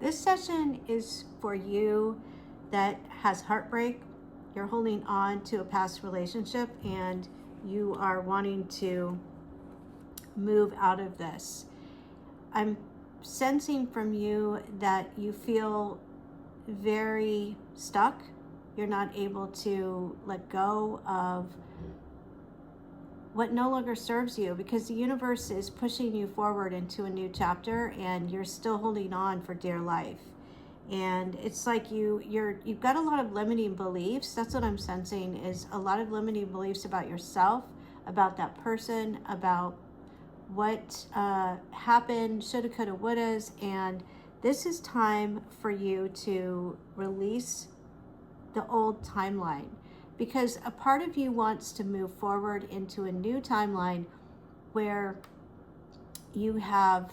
This session is for you that has heartbreak. You're holding on to a past relationship and you are wanting to move out of this. I'm sensing from you that you feel very stuck. You're not able to let go of what no longer serves you because the universe is pushing you forward into a new chapter and you're still holding on for dear life. And it's like you've got a lot of limiting beliefs. That's what I'm sensing, is a lot of limiting beliefs about yourself, about that person, about what happened, shoulda, coulda, wouldas. And this is time for you to release the old timeline, because a part of you wants to move forward into a new timeline where you have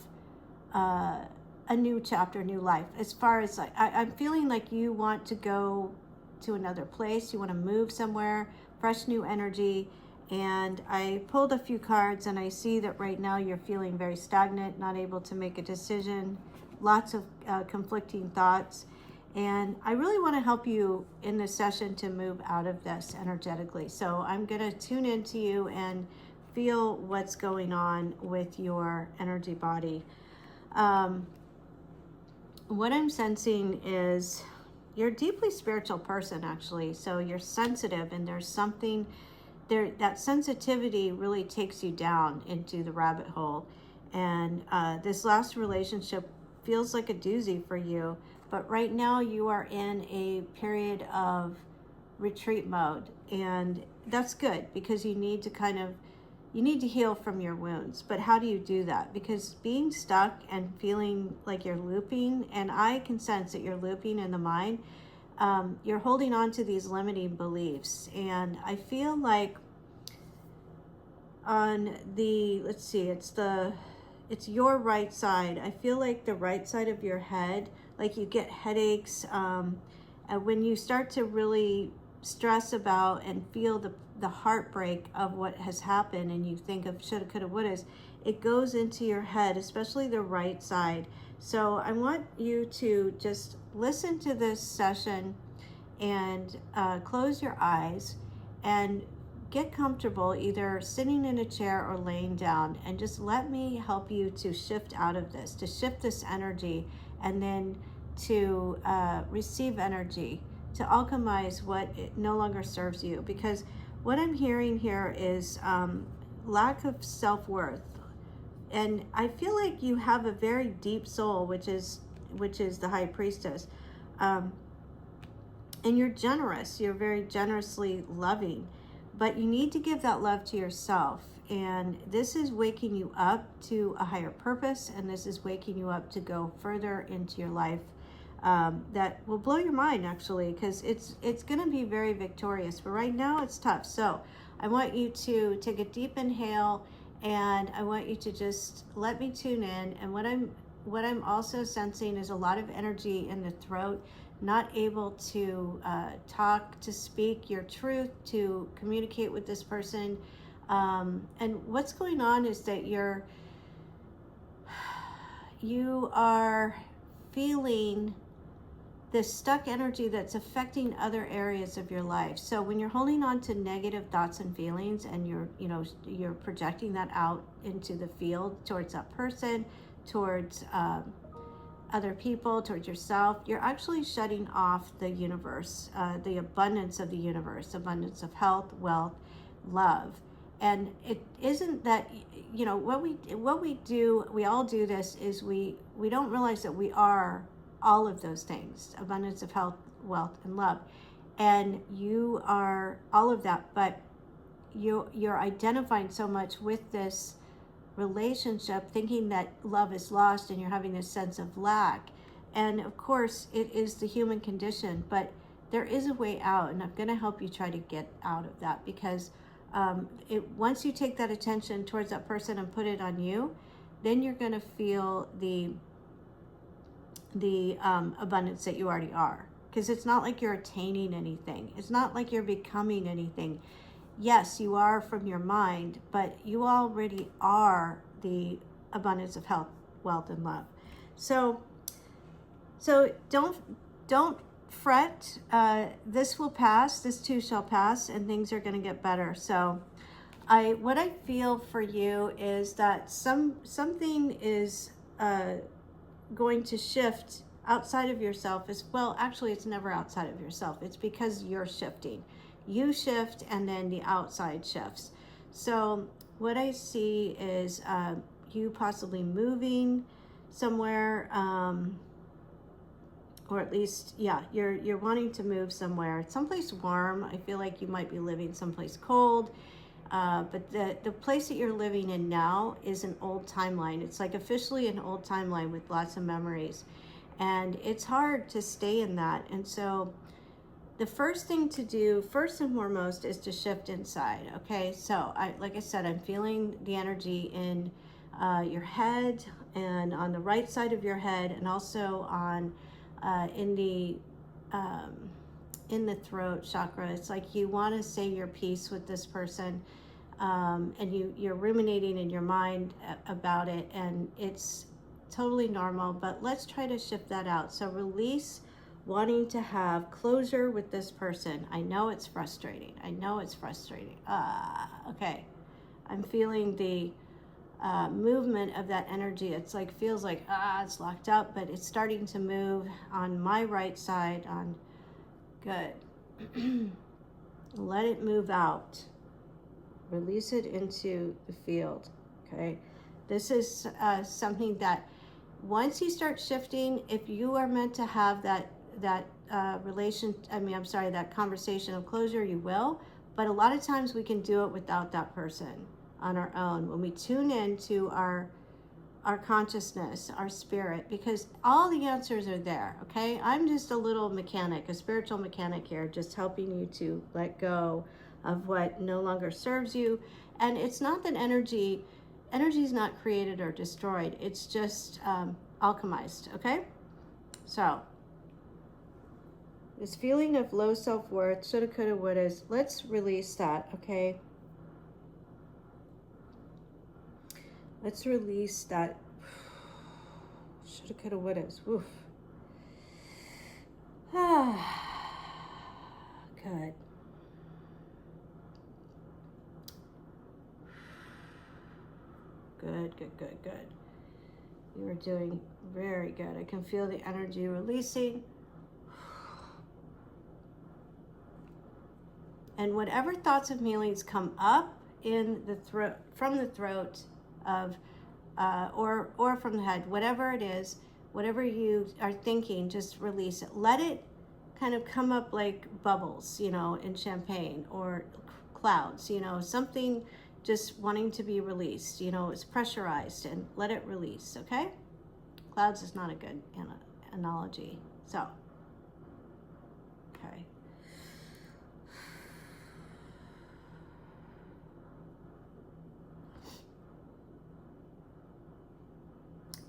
a new chapter, new life. As far as like, I'm feeling like you want to go to another place, you want to move somewhere, fresh new energy. And I pulled a few cards and I see that right now you're feeling very stagnant, not able to make a decision, lots of conflicting thoughts. And I really want to help you in this session to move out of this energetically. So I'm going to tune into you and feel what's going on with your energy body. What I'm sensing is you're a deeply spiritual person, actually. So you're sensitive, and there's something there, that sensitivity really takes you down into the rabbit hole. And this last relationship feels like a doozy for you. But right now you are in a period of retreat mode, and that's good because you need to heal from your wounds. But how do you do that? Because being stuck and feeling like you're looping, and I can sense that you're looping in the mind, you're holding on to these limiting beliefs. And I feel like on the, let's see, it's your right side. I feel like the right side of your head, like you get headaches. And when you start to really stress about and feel the heartbreak of what has happened, and you think of shoulda, coulda, wouldas, it goes into your head, especially the right side. So I want you to just listen to this session and close your eyes and get comfortable, either sitting in a chair or laying down, and just let me help you to shift out of this, to shift this energy, and then to receive energy, to alchemize what it no longer serves you. Because what I'm hearing here is lack of self-worth. And I feel like you have a very deep soul, which is the High Priestess. And you're generous. You're very generously loving. But you need to give that love to yourself. And this is waking you up to a higher purpose. And this is waking you up to go further into your life. That will blow your mind, actually, because it's going to be very victorious. But right now it's tough. So I want you to take a deep inhale, and I want you to just let me tune in. And what I'm also sensing is a lot of energy in the throat, not able to talk, to speak your truth, to communicate with this person. And what's going on is that you are feeling this stuck energy that's affecting other areas of your life. So when you're holding on to negative thoughts and feelings, and you're projecting that out into the field towards that person, towards other people, towards yourself, you're actually shutting off the universe, the abundance of the universe, abundance of health, wealth, love. And it isn't that, what we do, we all do this, is we don't realize that we are all of those things: abundance of health, wealth, and love. And you are all of that, but you're identifying so much with this relationship, thinking that love is lost, and you're having this sense of lack. And of course it is the human condition, but there is a way out, and I'm going to help you try to get out of that. Because once you take that attention towards that person and put it on you, then you're going to feel the abundance that you already are. Because it's not like you're attaining anything, it's not like you're becoming anything. Yes, you are from your mind, but you already are the abundance of health, wealth, and love. So So don't fret. This will pass. This too shall pass, and things are going to get better. So what I feel for you is that something is going to shift outside of yourself as well. Actually, it's never outside of yourself. It's because you're shifting. You shift, and then the outside shifts. So what I see is you possibly moving somewhere, or at least, yeah, you're wanting to move somewhere, someplace warm. I feel like you might be living someplace cold. But the place that you're living in now is an old timeline. It's like officially an old timeline with lots of memories. And it's hard to stay in that. And so the first thing to do, first and foremost, is to shift inside. Okay, so like I said, I'm feeling the energy in your head and on the right side of your head, and also on in the throat chakra. It's like you want to say your piece with this person, and you're ruminating in your mind about it, and it's totally normal, but let's try to shift that out. So release wanting to have closure with this person. I know it's frustrating. Okay. I'm feeling the movement of that energy. It's like, feels like, it's locked up, but it's starting to move on my right side. Good. Let it move out. Release it into the field. Okay. This is something that once you start shifting, if you are meant to have that that conversation of closure, you will. But a lot of times we can do it without that person on our own, when we tune into our consciousness, our spirit, because all the answers are there. Okay, I'm just a little mechanic, a spiritual mechanic here, just helping you to let go of what no longer serves you. And it's not that energy is not created or destroyed. It's just alchemized. Okay, so this feeling of low self-worth, shoulda, coulda, woulda, let's release that. Okay, let's release that shoulda, coulda, woulda. Oof. Good. Good. You are doing very good. I can feel the energy releasing. And whatever thoughts of feelings come up in the throat, from the throat of, or from the head, whatever it is, whatever you are thinking, just release it. Let it kind of come up like bubbles, in champagne, or clouds, something just wanting to be released. It's pressurized, and let it release. Okay. Clouds is not a good analogy. So, okay.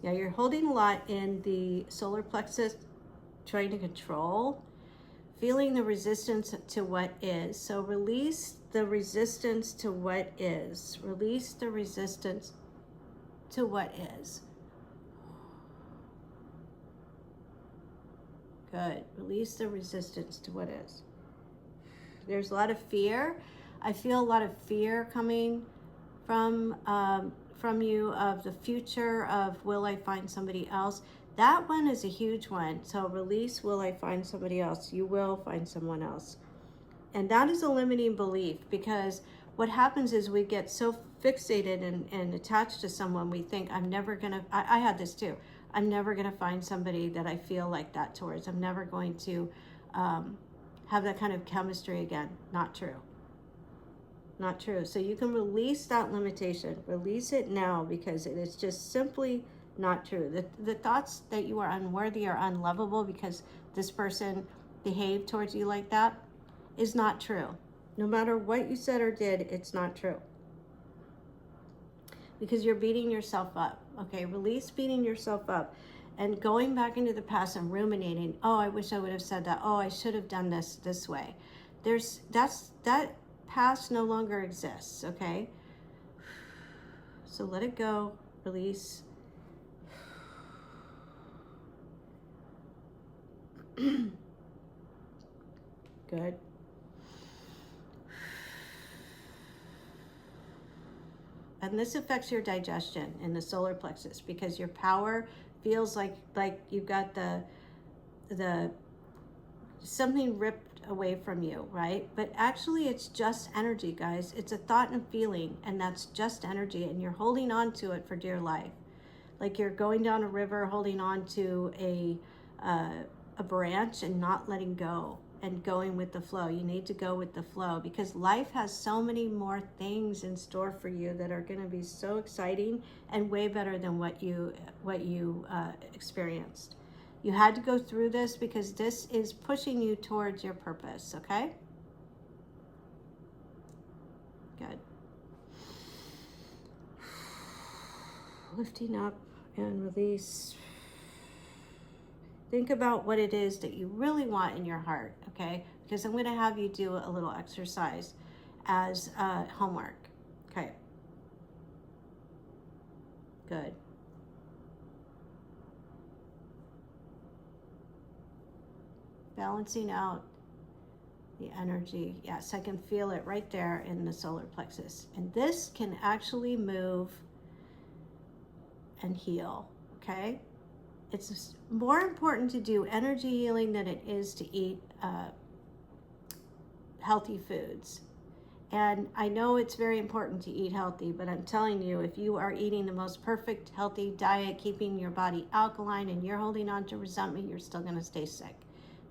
Yeah, you're holding a lot in the solar plexus, trying to control, feeling the resistance to what is. So release the resistance to what is. Release the resistance to what is. Good. Release the resistance to what is. There's a lot of fear. I feel a lot of fear coming from you, of the future, of will I find somebody else. That one is a huge one. So release, will I find somebody else? You will find someone else. And that is a limiting belief, because what happens is we get so fixated and attached to someone, we think, I'm never going to, I had this too, I'm never going to find somebody that I feel like that towards. I'm never going to have that kind of chemistry again. Not true. Not true. So you can release that limitation. Release it now, because it is just simply not true. The thoughts that you are unworthy or unlovable because this person behaved towards you like that is not true. No matter what you said or did, it's not true. Because you're beating yourself up. Okay, release beating yourself up and going back into the past and ruminating. Oh, I wish I would have said that. Oh, I should have done this way. That past no longer exists. Okay, so let it go. Release. Good. And this affects your digestion in the solar plexus, because your power feels like you've got the something ripped away from you, right? But actually it's just energy, guys. It's a thought and feeling, and that's just energy, and you're holding on to it for dear life. Like you're going down a river holding on to a branch and not letting go and going with the flow. You need to go with the flow, because life has so many more things in store for you that are going to be so exciting and way better than what you experienced. You had to go through this because this is pushing you towards your purpose, okay? Good. Lifting up and release. Think about what it is that you really want in your heart, okay? Because I'm going to have you do a little exercise as homework. Okay. Good. Balancing out the energy. Yes, I can feel it right there in the solar plexus. And this can actually move and heal, okay? It's more important to do energy healing than it is to eat healthy foods. And I know it's very important to eat healthy, but I'm telling you, if you are eating the most perfect healthy diet, keeping your body alkaline, and you're holding on to resentment, you're still going to stay sick.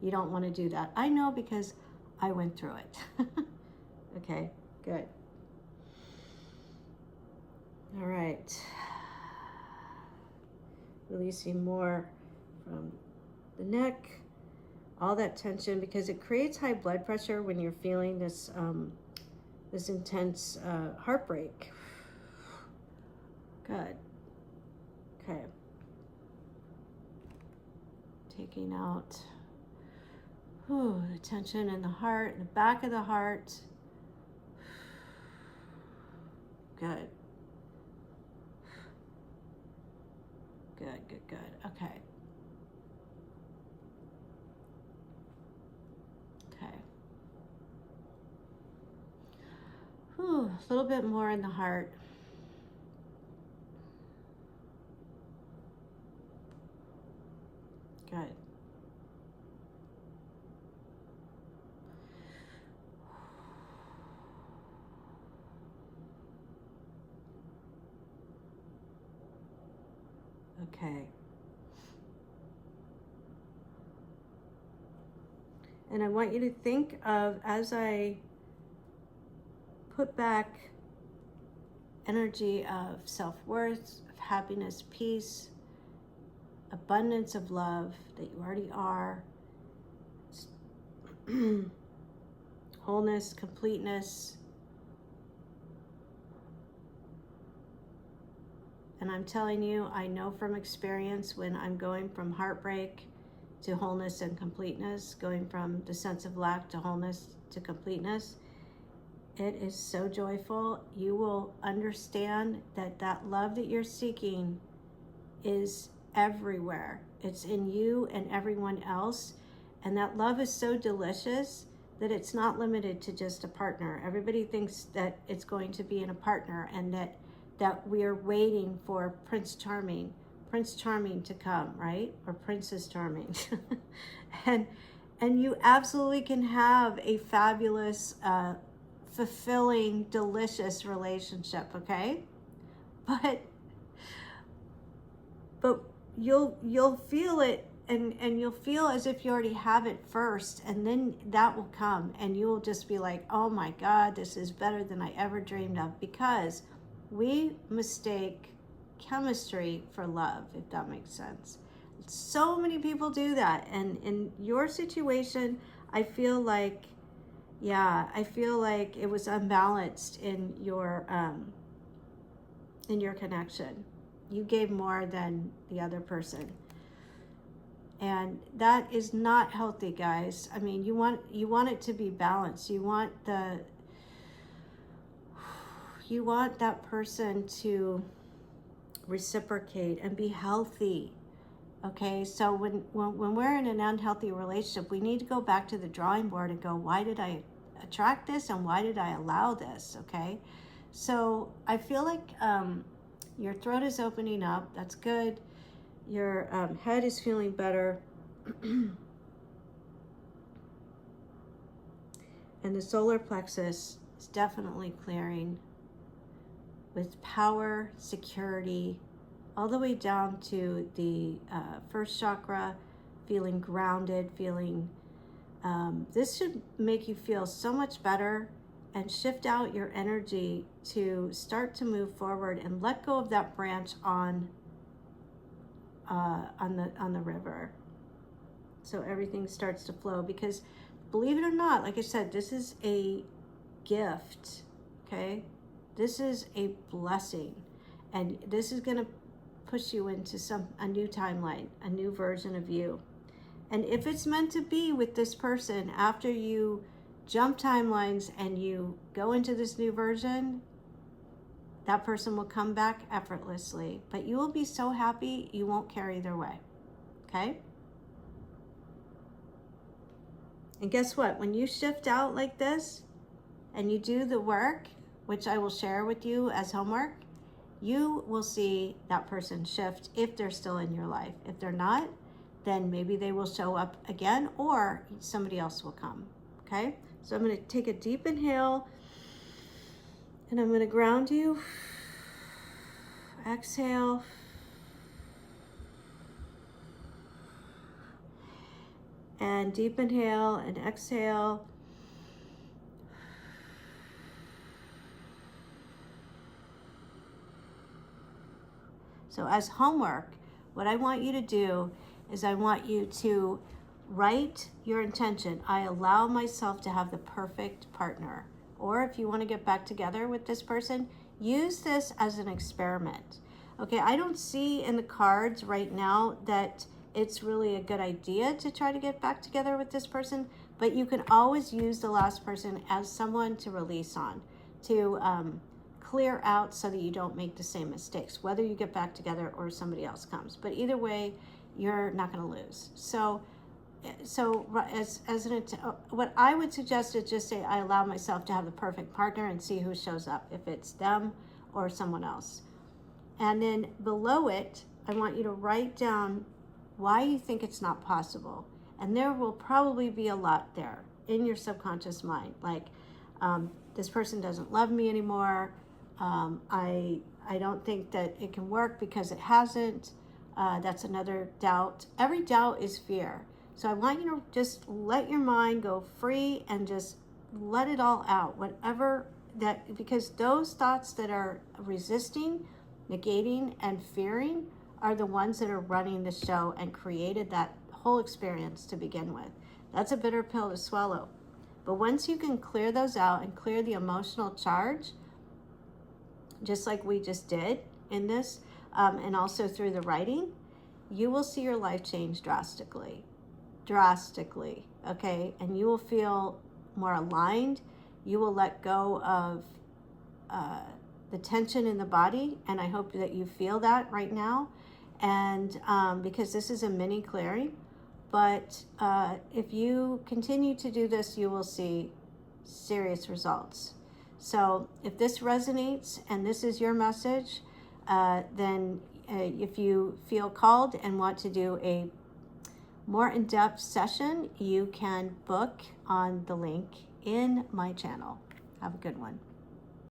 You don't want to do that. I know, because I went through it. Okay, good. All right. Releasing more from the neck, all that tension, because it creates high blood pressure when you're feeling this this intense heartbreak. Good. Okay. Taking out the tension in the heart, in the back of the heart. Good. Good, good, good. Okay. Okay. A little bit more in the heart. Good. Okay. And I want you to think of, as I put back energy of self-worth, of happiness, peace, abundance of love that you already are, wholeness, completeness. And I'm telling you, I know from experience, when I'm going from heartbreak to wholeness and completeness, going from the sense of lack to wholeness to completeness, it is so joyful. You will understand that that love that you're seeking is everywhere. It's in you and everyone else. And that love is so delicious that it's not limited to just a partner. Everybody thinks that it's going to be in a partner, and that we're waiting for Prince Charming to come, right? Or Princess Charming. and you absolutely can have a fabulous, fulfilling, delicious relationship, okay? But you'll feel it, and you'll feel as if you already have it first, and then that will come, and you will just be like, oh my God, this is better than I ever dreamed of, because we mistake chemistry for love, if that makes sense. So many people do that, and in your situation, I feel like it was unbalanced in your connection. You gave more than the other person, and that is not healthy, guys. I mean, you want it to be balanced. You want that person to reciprocate and be healthy. Okay, so when we're in an unhealthy relationship, we need to go back to the drawing board and go, why did I attract this and why did I allow this? Okay, so I feel like your throat is opening up. That's good. Your head is feeling better. And the solar plexus is definitely clearing with power, security, all the way down to the first chakra, feeling grounded, feeling, this should make you feel so much better and shift out your energy to start to move forward and let go of that branch on the river. So everything starts to flow, because believe it or not, like I said, this is a gift, okay? This is a blessing, and this is going to push you into a new timeline, a new version of you. And if it's meant to be with this person, after you jump timelines and you go into this new version, that person will come back effortlessly, but you will be so happy you won't care either way. Okay? And guess what? When you shift out like this and you do the work, which I will share with you as homework, you will see that person shift if they're still in your life. If they're not, then maybe they will show up again, or somebody else will come. Okay? So I'm going to take a deep inhale and I'm going to ground you. Exhale. And deep inhale and exhale. So as homework, what I want you to do is I want you to write your intention. I allow myself to have the perfect partner. Or if you want to get back together with this person, use this as an experiment. Okay, I don't see in the cards right now that it's really a good idea to try to get back together with this person, but you can always use the last person as someone to release on, to clear out so that you don't make the same mistakes, whether you get back together or somebody else comes. But either way, you're not going to lose. So what I would suggest is just say, I allow myself to have the perfect partner, and see who shows up, if it's them or someone else. And then below it, I want you to write down why you think it's not possible. And there will probably be a lot there in your subconscious mind, like this person doesn't love me anymore. I don't think that it can work because it hasn't. That's another doubt. Every doubt is fear. So I want you to just let your mind go free and just let it all out, whatever that, because those thoughts that are resisting, negating, and fearing are the ones that are running the show and created that whole experience to begin with. That's a bitter pill to swallow. But once you can clear those out and clear the emotional charge, just like we just did in this, and also through the writing, you will see your life change drastically, okay? And you will feel more aligned. You will let go of the tension in the body, and I hope that you feel that right now. And because this is a mini clearing, but if you continue to do this, you will see serious results. So if this resonates and this is your message, then if you feel called and want to do a more in-depth session, you can book on the link in my channel. Have a good one.